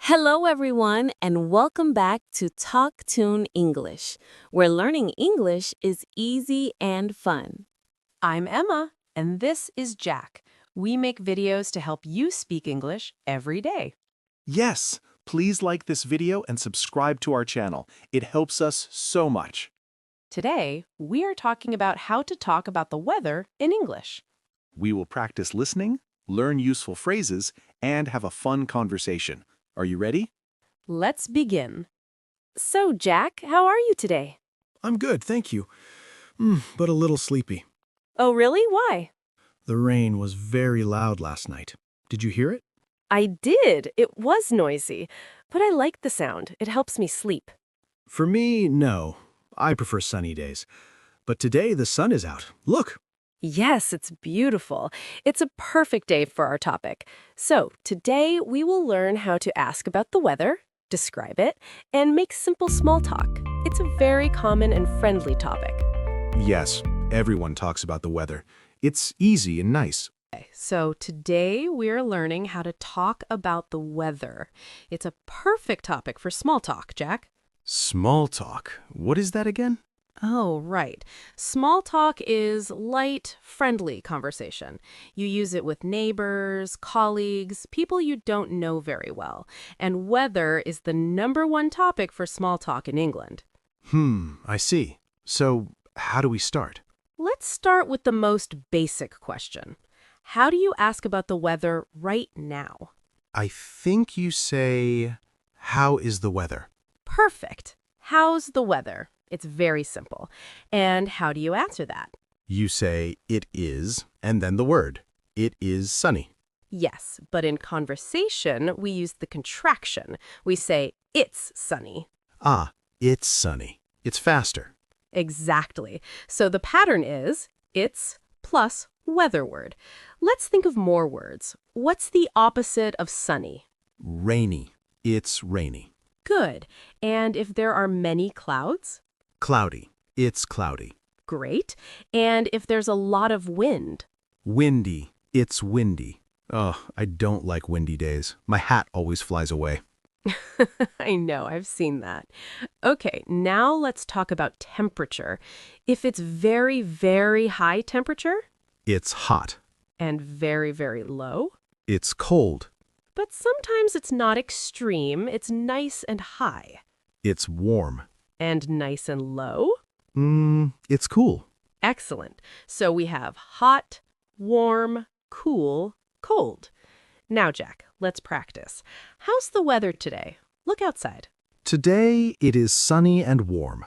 Hello, everyone, and welcome back to TalkTune English, where learning English is easy and fun. I'm Emma, and this is Jack. We make videos to help you speak English every day. Yes, please like this video and subscribe to our channel. It helps us so much. Today, we are talking about how to talk about the weather in English. We will practice listening, learn useful phrases, and have a fun conversation. Are you ready? Let's begin. So, Jack, how are you today? I'm good, thank you. But a little sleepy. Oh, really? Why? The rain was very loud last night. Did you hear it? I did. It was noisy, but I like the sound. It helps me sleep. For me, no. I prefer sunny days. But today the sun is out. Look! Yes, it's beautiful. It's a perfect day for our topic. So, today we will learn how to ask about the weather, describe it, and make simple small talk. It's a very common and friendly topic. Yes, everyone talks about the weather. It's easy and nice. So, today we're learning how to talk about the weather. It's a perfect topic for small talk, Jack. Small talk. What is that again? Oh, right. Small talk is light, friendly conversation. You use it with neighbors, colleagues, people you don't know very well. And weather is the #1 topic for small talk in England. I see. So, how do we start? Let's start with the most basic question. How do you ask about the weather right now? I think you say, how is the weather? Perfect. How's the weather? It's very simple. And how do you answer that? You say, it is, and then the word. It is sunny. Yes, but in conversation, we use the contraction. We say, it's sunny. Ah, it's sunny. It's faster. Exactly. So the pattern is, it's plus weather word. Let's think of more words. What's the opposite of sunny? Rainy. It's rainy. Good. And if there are many clouds? Cloudy. It's cloudy. Great. And if there's a lot of wind? Windy. It's windy. Oh, I don't like windy days. My hat always flies away. I know, I've seen that. Okay, now let's talk about temperature. If it's very, very high temperature It's hot. and very, very low, It's cold. but sometimes it's not extreme, it's nice and high. It's warm. And nice and low? It's cool. Excellent. So we have hot, warm, cool, cold. Now, Jack, let's practice. How's the weather today? Look outside. Today, it is sunny and warm.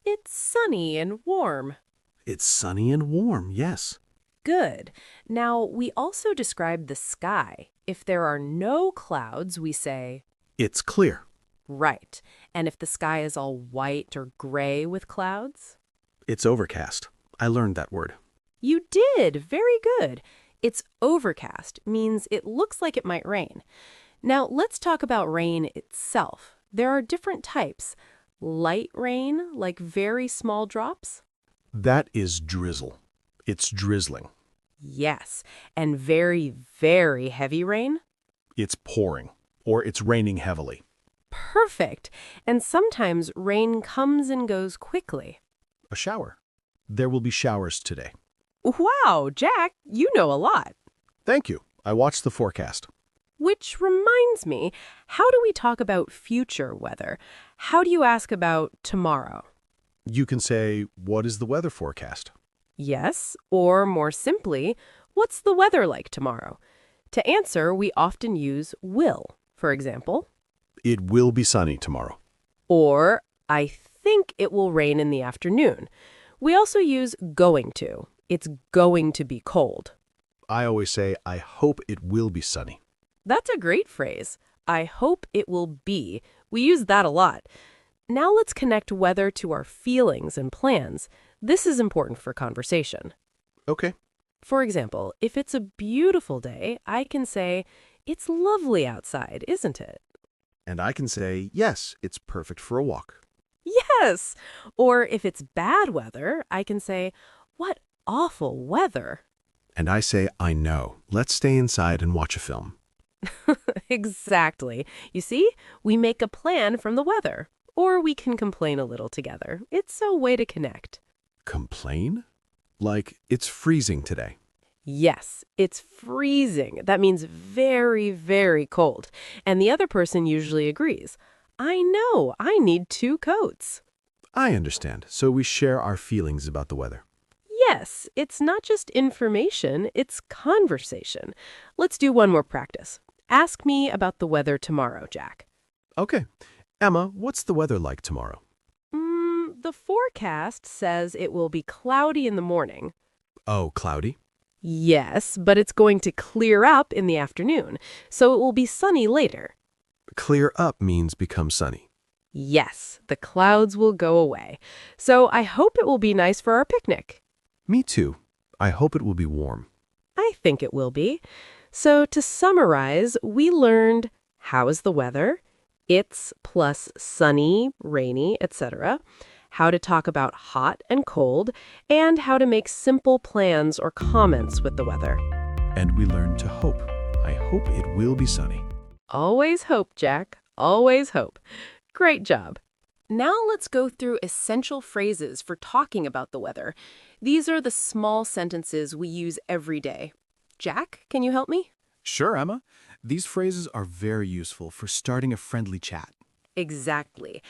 It's sunny and warm. It's sunny and warm, yes. Good. Now, we also describe the sky. If there are no clouds, we say, It's clear. right. And if the sky is all white or gray with clouds? It's overcast. I learned that word. You did. Very good. It's overcast, means it looks like it might rain. Now, let's talk about rain itself. There are different types. Light rain, like very small drops? That is drizzle. It's drizzling. Yes. And very, very heavy rain? It's pouring, or it's raining heavily. Perfect. And sometimes rain comes and goes quickly. A shower. There will be showers today. Wow, Jack, you know a lot. Thank you. I watched the forecast. Which reminds me, how do we talk about future weather? How do you ask about tomorrow? You can say, what is the weather forecast? Yes, or more simply, what's the weather like tomorrow? To answer, we often use will. For example, It will be sunny tomorrow. or I think it will rain in the afternoon. We also use going to. It's going to be cold. I always say, I hope it will be sunny. That's a great phrase. I hope it will be. We use that a lot. Now let's connect weather to our feelings and plans. This is important for conversation. Okay. For example, if it's a beautiful day, I can say, it's lovely outside, isn't it? And I can say, yes, it's perfect for a walk. Yes! Or if it's bad weather, I can say, what awful weather. And I say, I know. Let's stay inside and watch a film. Exactly. You see, we make a plan from the weather, or we can complain a little together. It's a way to connect. Complain? Like, it's freezing today. Yes, it's freezing. That means very, very cold. And the other person usually agrees. I know, I need 2 coats. I understand. So we share our feelings about the weather. Yes, it's not just information, it's conversation. Let's do one more practice. Ask me about the weather tomorrow, Jack. Okay. Emma, what's the weather like tomorrow? The forecast says it will be cloudy in the morning. Oh, cloudy? Yes, but it's going to clear up in the afternoon, so it will be sunny later. Clear up means become sunny. Yes, the clouds will go away. So I hope it will be nice for our picnic. Me too. I hope it will be warm. I think it will be. So to summarize, we learned how is the weather, it's plus sunny, rainy, etc., how to talk about hot and cold, and how to make simple plans or comments with the weather. And we learned to hope. I hope it will be sunny. Always hope, Jack. Always hope. Great job. Now let's go through essential phrases for talking about the weather. These are the small sentences we use every day. Jack, can you help me? Sure, Emma. These phrases are very useful for starting a friendly chat. Exactly.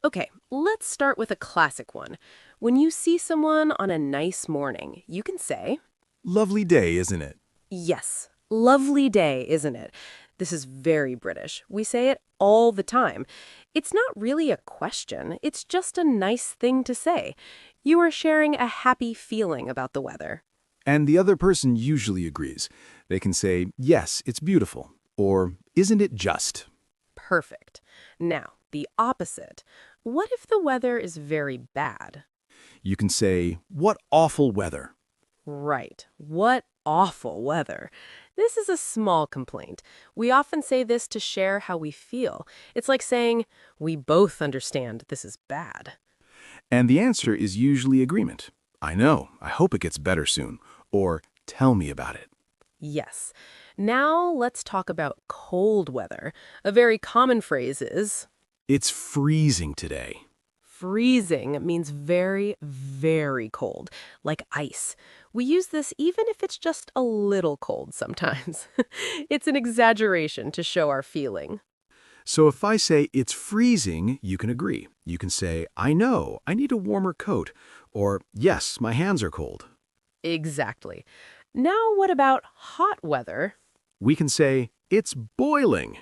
Okay, let's start with a classic one. When you see someone on a nice morning, you can say, Lovely day, isn't it? yes, lovely day, isn't it? This is very British. We say it all the time. It's not really a question. It's just a nice thing to say. You are sharing a happy feeling about the weather. And the other person usually agrees. They can say, yes, it's beautiful, or isn't it just? Perfect. Now, the opposite. What if the weather is very bad? You can say, what awful weather. Right. What awful weather. This is a small complaint. We often say this to share how we feel. It's like saying, we both understand this is bad. And the answer is usually agreement. I know, I hope it gets better soon. Or, tell me about it. Yes. Now let's talk about cold weather. A very common phrase is, It's freezing today. freezing means very, very cold, like ice. We use this even if it's just a little cold sometimes. It's an exaggeration to show our feeling. So if I say it's freezing, you can agree. You can say, I know, I need a warmer coat. Or, yes, my hands are cold. Exactly. Now what about hot weather? We can say, it's boiling.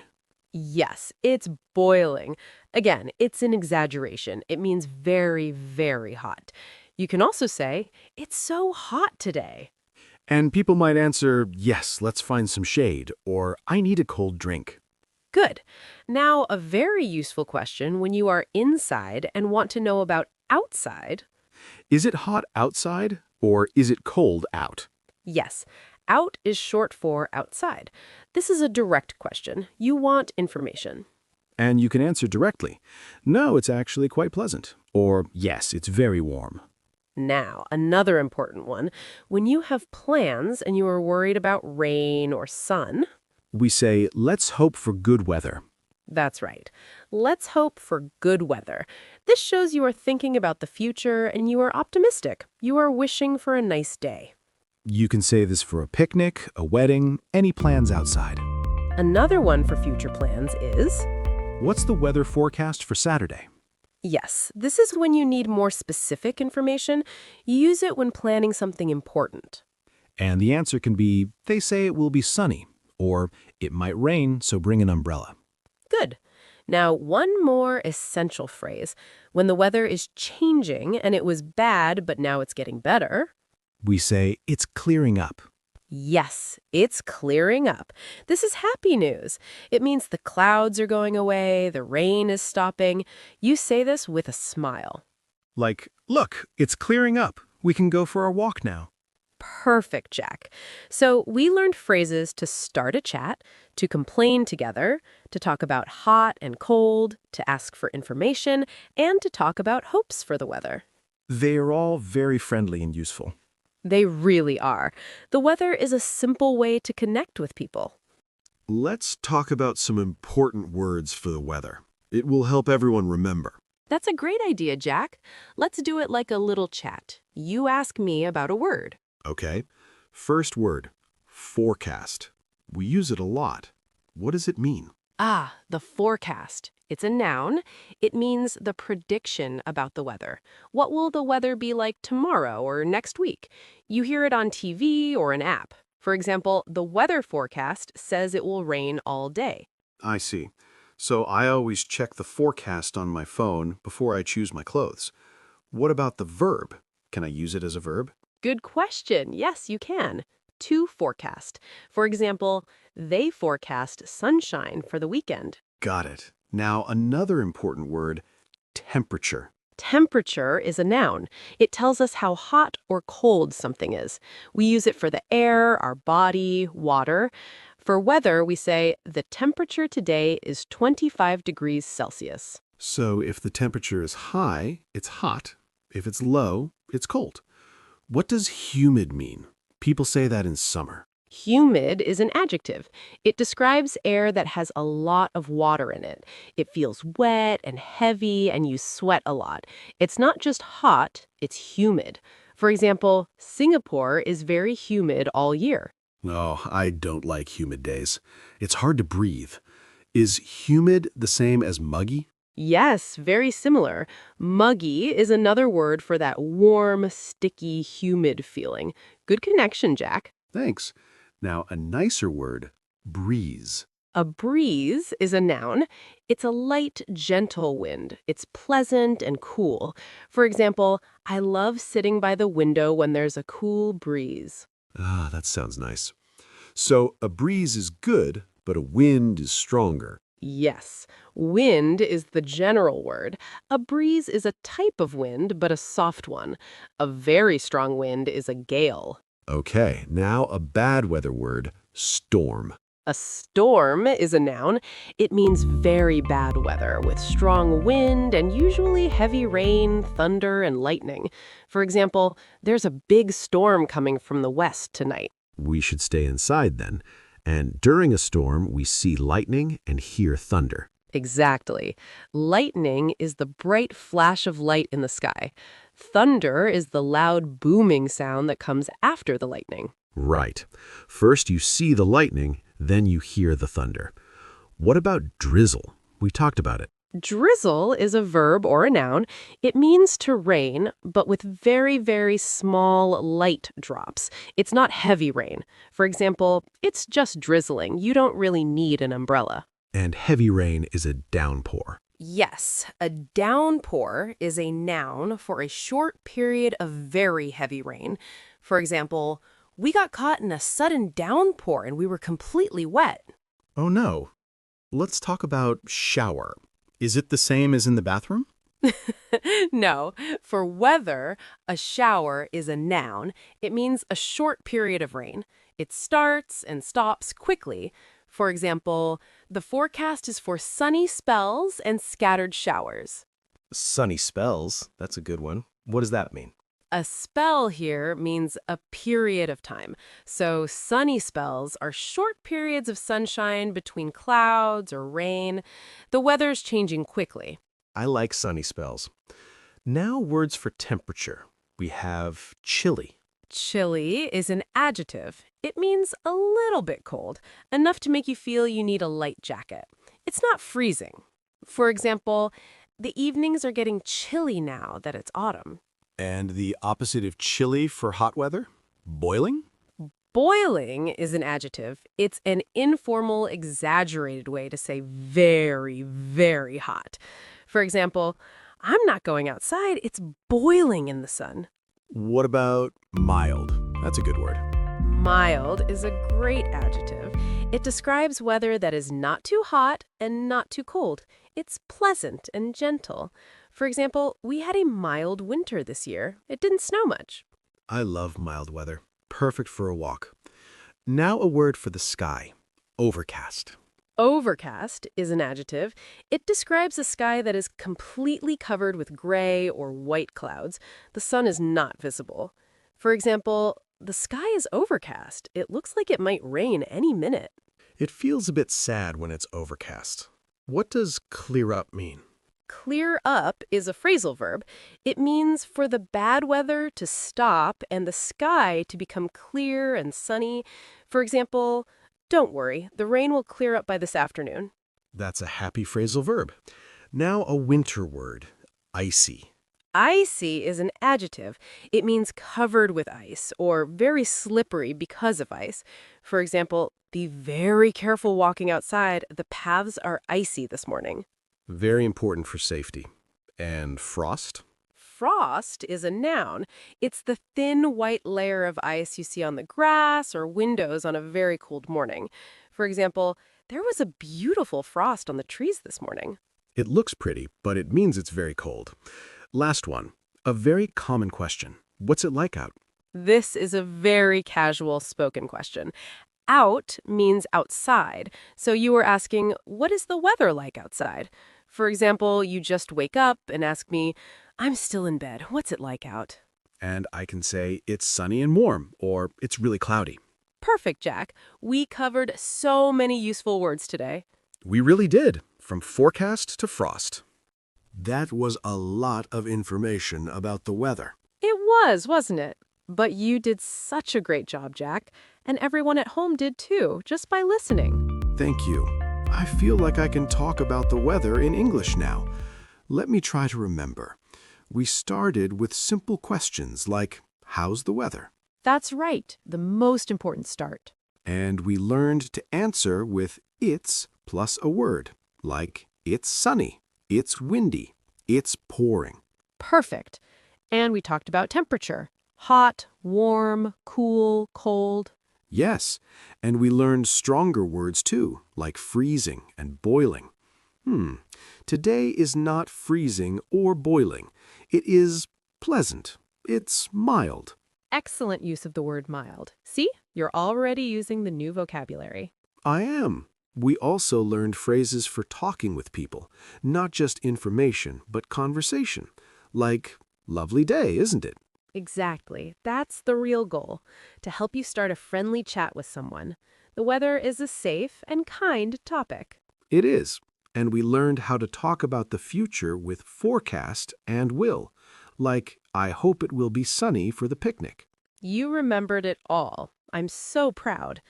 Yes, it's boiling. Again, it's an exaggeration. It means very, very hot. You can also say, it's so hot today. And people might answer, yes, let's find some shade. Or, I need a cold drink. Good. Now, a very useful question when you are inside and want to know about outside. Is it hot outside? Or is it cold out? Yes, out is short for outside. This is a direct question. You want information. And you can answer directly. No, it's actually quite pleasant. Or, yes, it's very warm. Now, another important one. When you have plans and you are worried about rain or sun, We say, let's hope for good weather. that's right. Let's hope for good weather. This shows you are thinking about the future and you are optimistic. You are wishing for a nice day. You can say this for a picnic, a wedding, any plans outside. Another one for future plans is, What's the weather forecast for Saturday? yes, this is when you need more specific information. You use it when planning something important. And the answer can be, they say it will be sunny, or it might rain, so bring an umbrella. Good. Now, one more essential phrase. When the weather is changing and it was bad, but now it's getting better. We say, it's clearing up. Yes, it's clearing up. This is happy news. It means the clouds are going away, the rain is stopping. You say this with a smile. Like, look, it's clearing up. We can go for our walk now. Perfect, Jack. So we learned phrases to start a chat, to complain together, to talk about hot and cold, to ask for information, and to talk about hopes for the weather. They are all very friendly and useful. They really are. The weather is a simple way to connect with people. Let's talk about some important words for the weather. It will help everyone remember. That's a great idea, Jack. Let's do it like a little chat. You ask me about a word. Okay. First word, forecast. We use it a lot. What does it mean? Ah, the forecast. It's a noun. It means the prediction about the weather. What will the weather be like tomorrow or next week? You hear it on TV or an app. For example, the weather forecast says it will rain all day. I see. So I always check the forecast on my phone before I choose my clothes. What about the verb? Can I use it as a verb? Good question. Yes, you can. To forecast. For example, they forecast sunshine for the weekend. Got it. Now another important word, temperature. Temperature is a noun. It tells us how hot or cold something is. We use it for the air, our body, water. For weather, we say, the temperature today is 25 degrees Celsius. So if the temperature is high, it's hot. If it's low, it's cold. What does humid mean? People say that in summer. Humid is an adjective. It describes air that has a lot of water in it. It feels wet and heavy, and you sweat a lot. It's not just hot, it's humid. For example, Singapore is very humid all year. Oh, I don't like humid days. It's hard to breathe. Is humid the same as muggy? Yes, very similar. Muggy is another word for that warm, sticky, humid feeling. Good connection, Jack. Thanks. Now, a nicer word, breeze. A breeze is a noun. It's a light, gentle wind. It's pleasant and cool. For example, I love sitting by the window when there's a cool breeze. Ah, that sounds nice. So a breeze is good, but a wind is stronger. Yes, wind is the general word. A breeze is a type of wind, but a soft one. A very strong wind is a gale. Okay, now a bad weather word, storm. A storm is a noun. It means very bad weather with strong wind and usually heavy rain, thunder, and lightning. For example, there's a big storm coming from the west tonight. We should stay inside then. And during a storm, we see lightning and hear thunder. Exactly. Lightning is the bright flash of light in the sky. Thunder is the loud booming sound that comes after the lightning. Right. First you see the lightning, then you hear the thunder. What about drizzle? We talked about it. Drizzle is a verb or a noun. It means to rain, but with very, very small, light drops. It's not heavy rain. For example, it's just drizzling. You don't really need an umbrella. And heavy rain is a downpour. Yes, a downpour is a noun for a short period of very heavy rain. For example, we got caught in a sudden downpour and we were completely wet. Oh no. Let's talk about shower. Is it the same as in the bathroom? No, for weather, a shower is a noun. It means a short period of rain. It starts and stops quickly. For example, the forecast is for sunny spells and scattered showers. Sunny spells, that's a good one. What does that mean? A spell here means a period of time. So sunny spells are short periods of sunshine between clouds or rain. The weather's changing quickly. I like sunny spells. Now words for temperature. We have chilly. Chilly is an adjective. It means a little bit cold, enough to make you feel you need a light jacket. It's not freezing. For example, the evenings are getting chilly now that it's autumn. And the opposite of chilly for hot weather? Boiling? Boiling is an adjective. It's an informal, exaggerated way to say very, very hot. For example, I'm not going outside. It's boiling in the sun. What about mild? That's a good word. Mild is a great adjective. It describes weather that is not too hot and not too cold. It's pleasant and gentle. For example, we had a mild winter this year. It didn't snow much. I love mild weather. Perfect for a walk. Now a word for the sky. Overcast. Overcast is an adjective. It describes a sky that is completely covered with gray or white clouds. The sun is not visible. For example, the sky is overcast. It looks like it might rain any minute. It feels a bit sad when it's overcast. What does clear up mean? Clear up is a phrasal verb. It means for the bad weather to stop and the sky to become clear and sunny. For example, don't worry, the rain will clear up by this afternoon. That's a happy phrasal verb. Now a winter word, icy. Icy is an adjective. It means covered with ice or very slippery because of ice. For example, be very careful walking outside. The paths are icy this morning. Very important for safety. And frost? Frost is a noun. It's the thin white layer of ice you see on the grass or windows on a very cold morning. For example, there was a beautiful frost on the trees this morning. It looks pretty, but it means it's very cold. Last one, a very common question. What's it like out? This is a very casual spoken question. Out means outside, so you were asking, what is the weather like outside? For example, you just wake up and ask me, I'm still in bed. What's it like out? And I can say it's sunny and warm, or it's really cloudy. Perfect, Jack. We covered so many useful words today. We really did, from forecast to frost. That was a lot of information about the weather. It was, wasn't it? But you did such a great job, Jack. And everyone at home did too, just by listening. Thank you. I feel like I can talk about the weather in English now. Let me try to remember. We started with simple questions like, how's the weather? That's right, the most important start. And we learned to answer with it's plus a word, like it's sunny, it's windy, it's pouring. Perfect. And we talked about temperature. Hot, warm, cool, cold. Yes, and we learned stronger words too, like freezing and boiling. Today is not freezing or boiling. It is pleasant. It's mild. Excellent use of the word mild. See, you're already using the new vocabulary. I am. We also learned phrases for talking with people, not just information, but conversation. Like, lovely day, isn't it? Exactly. That's the real goal, to help you start a friendly chat with someone. The weather is a safe and kind topic. It is. And we learned how to talk about the future with forecast and will. Like, I hope it will be sunny for the picnic. You remembered it all. I'm so proud.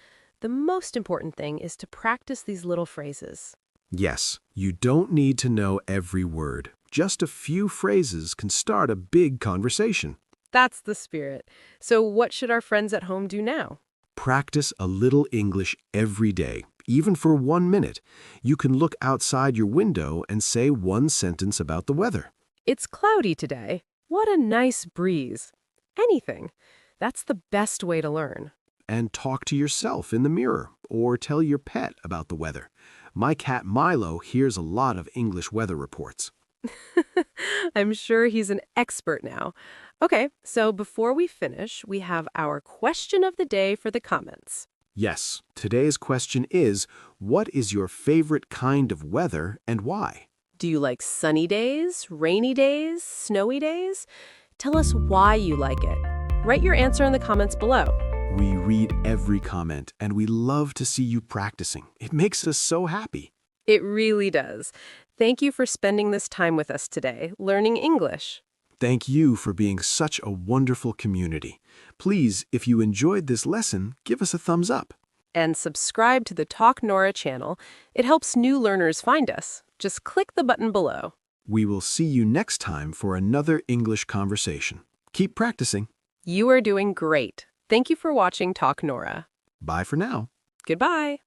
The most important thing is to practice these little phrases. Yes, you don't need to know every word. Just a few phrases can start a big conversation. That's the spirit. So what should our friends at home do now? Practice a little English every day, even for 1 minute. You can look outside your window and say one sentence about the weather. It's cloudy today. What a nice breeze. Anything. That's the best way to learn. And talk to yourself in the mirror or tell your pet about the weather. My cat Milo hears a lot of English weather reports. I'm sure he's an expert now. Okay, so before we finish, we have our question of the day for the comments. Yes, today's question is, what is your favorite kind of weather and why? Do you like sunny days, rainy days, snowy days? Tell us why you like it. Write your answer in the comments below. We read every comment and we love to see you practicing. It makes us so happy. It really does. Thank you for spending this time with us today, learning English. Thank you for being such a wonderful community. Please, if you enjoyed this lesson, give us a thumbs up. And subscribe to the Talk Nora channel. It helps new learners find us. Just click the button below. We will see you next time for another English conversation. Keep practicing. You are doing great. Thank you for watching Talk Nora. Bye for now. Goodbye.